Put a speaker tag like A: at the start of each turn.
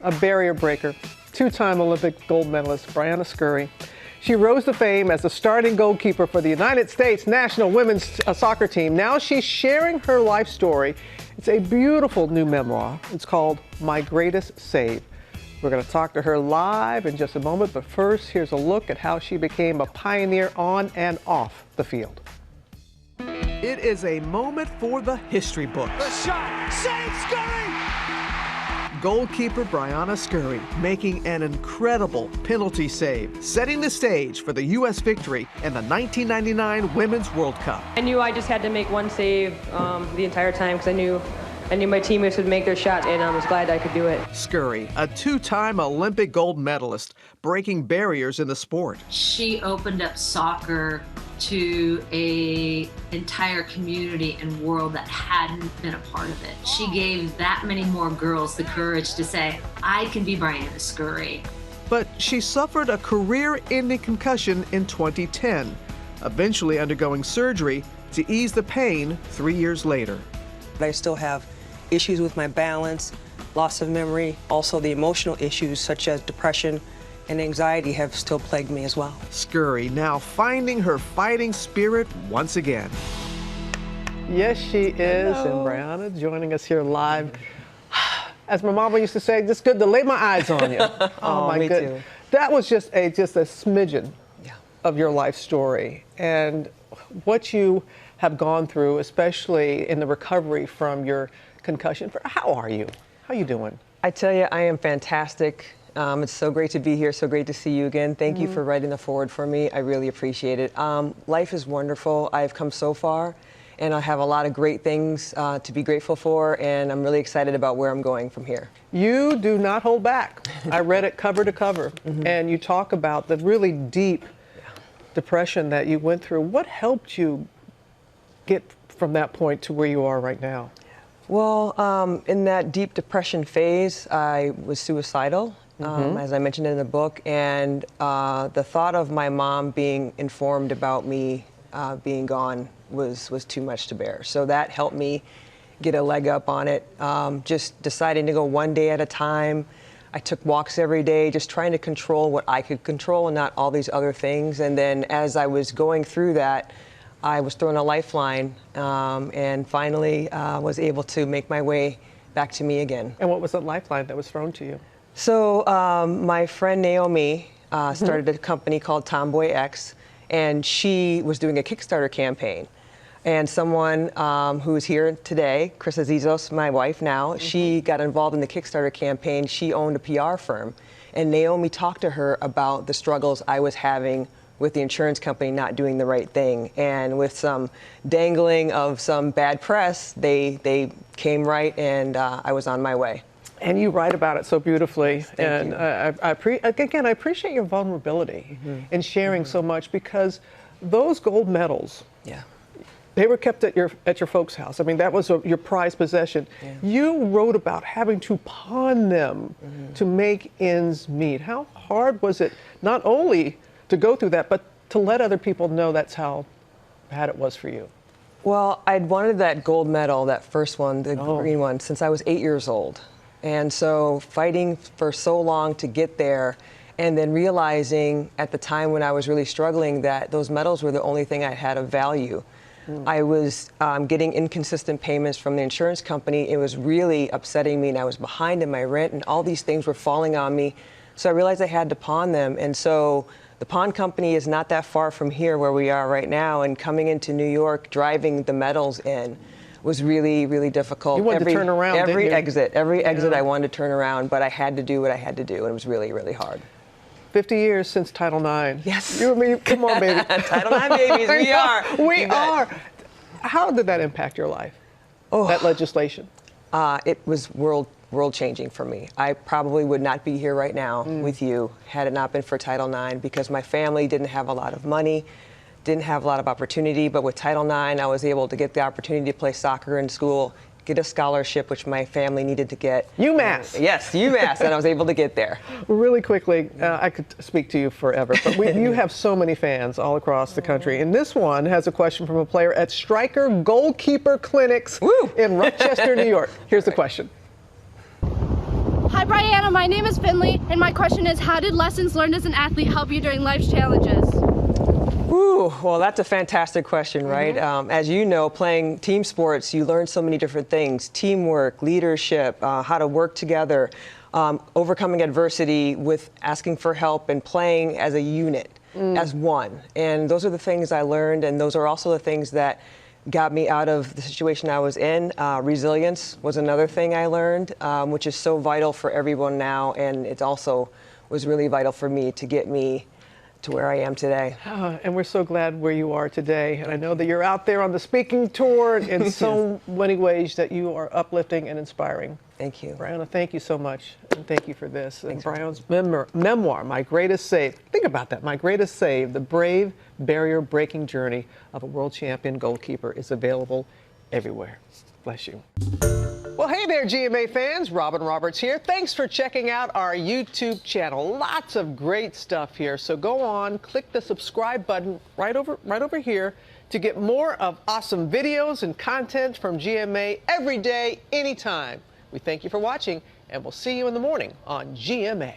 A: A barrier breaker, two-time Olympic gold medalist Briana Scurry. She rose to fame as the starting goalkeeper for the United States national women's soccer team. Now she's sharing her life story. It's a beautiful new memoir. It's called My Greatest Save. We're going to talk to her live in just a moment, but first, here's a look at how she became a pioneer on and off the field. It is a moment for the history books.
B: The shot, save Scurry!
A: Goalkeeper Briana Scurry making an incredible penalty save, setting the stage for the U.S. victory in the 1999 Women's World Cup.
C: I knew I just had to make one save the entire time because I knew my teammates would make their shot, and I was glad I could do it.
A: Scurry, a two-time Olympic gold medalist, breaking barriers in the sport.
D: She opened up soccer to an entire community and world that hadn't been a part of it. She gave that many more girls the courage to say, I can be Briana Scurry.
A: But she suffered a career-ending concussion in 2010, eventually undergoing surgery to ease the pain 3 years later.
E: I still have issues with my balance, loss of memory, also the emotional issues such as depression and anxiety have still plagued me as well.
A: Scurry now finding her fighting spirit once again. Yes, she is.
E: Hello.
A: And Brianna joining us here live. As my mama used to say, it's good to lay my eyes on you.
E: Oh,
A: my
E: me
A: goodness.
E: too.
A: That was just a smidgen of your life story and what you have gone through, especially in the recovery from your concussion. How are you? How are you doing?
E: I tell you, I am fantastic. It's so great to be here, so great to see you again. Thank you for writing the foreword for me. I really appreciate it. Life is wonderful. I've come so far, and I have a lot of great things to be grateful for, and I'm really excited about where I'm going from here.
A: You do not hold back. I read it cover to cover, and you talk about the really deep depression that you went through. What helped you get from that point to where you are right now?
E: Well, in that deep depression phase, I was suicidal, as I mentioned in the book, and the thought of my mom being informed about me being gone was too much to bear. So that helped me get a leg up on it, just deciding to go one day at a time. I took walks every day, just trying to control what I could control and not all these other things. And then as I was going through that, I was thrown a lifeline and finally was able to make my way back to me again.
A: And what was the lifeline that was thrown to you?
E: So my friend Naomi started a company called Tomboy X, and she was doing a Kickstarter campaign. And someone who is here today, Chris Azizos, my wife now, she got involved in the Kickstarter campaign. She owned a PR firm, and Naomi talked to her about the struggles I was having with the insurance company not doing the right thing. And with some dangling of some bad press, they came right, and I was on my way.
A: And you write about it so beautifully.
E: Thank you.
A: I appreciate your vulnerability in sharing so much, because those gold medals, they were kept at your folks' house. I mean, that was your prized possession.
E: Yeah.
A: You wrote about having to pawn them to make ends meet. How hard was it not only to go through that, but to let other people know that's how bad it was for you?
E: Well, I'd wanted that gold medal, that first one, the green one, since I was 8 years old. And so fighting for so long to get there, and then realizing at the time when I was really struggling that those medals were the only thing I had of value. I was getting inconsistent payments from the insurance company. It was really upsetting me, and I was behind in my rent, and all these things were falling on me. So I realized I had to pawn them. And so the pawn company is not that far from here where we are right now, and coming into New York, driving the medals in was really, really difficult.
A: You wanted to turn around,
E: every
A: didn't you?
E: Every exit I wanted to turn around, but I had to do what I had to do, and it was really, really hard.
A: 50 years since Title IX.
E: Yes.
A: You and me, come on, baby.
E: Title IX babies, we are.
A: We are. How did that impact your life, that legislation?
E: It was world-changing for me. I probably would not be here right now with you had it not been for Title IX, because my family didn't have a lot of money, didn't have a lot of opportunity, but with Title IX, I was able to get the opportunity to play soccer in school, get a scholarship, which my family needed to get.
A: UMass.
E: Yes, UMass, and I was able to get there.
A: Really quickly, I could speak to you forever, but you have so many fans all across the country. And this one has a question from a player at Striker Goalkeeper Clinics in Rochester, New York. Here's the question.
F: Hi, Brianna. My name is Finley, and my question is, how did lessons learned as an athlete help you during life's challenges?
E: Ooh, well, that's a fantastic question, right? As you know, playing team sports, you learn so many different things: teamwork, leadership, how to work together, overcoming adversity with asking for help and playing as a unit, as one. And those are the things I learned, and those are also the things that got me out of the situation I was in. Resilience was another thing I learned, which is so vital for everyone now, and it also was really vital for me to get me to where I am today.
A: And we're so glad where you are today. And I know that you're out there on the speaking tour in so many ways that you are uplifting and inspiring.
E: Thank you.
A: Brianna, thank you so much. And thank you for this. And Brianna's memoir, My Greatest Save. Think about that, My Greatest Save, the brave, barrier-breaking journey of a world champion goalkeeper is available everywhere. Bless you. Well, hey there, GMA fans. Robin Roberts here. Thanks for checking out our YouTube channel. Lots of great stuff here. So go on, click the subscribe button right over here to get more of awesome videos and content from GMA every day, anytime. We thank you for watching, and we'll see you in the morning on GMA.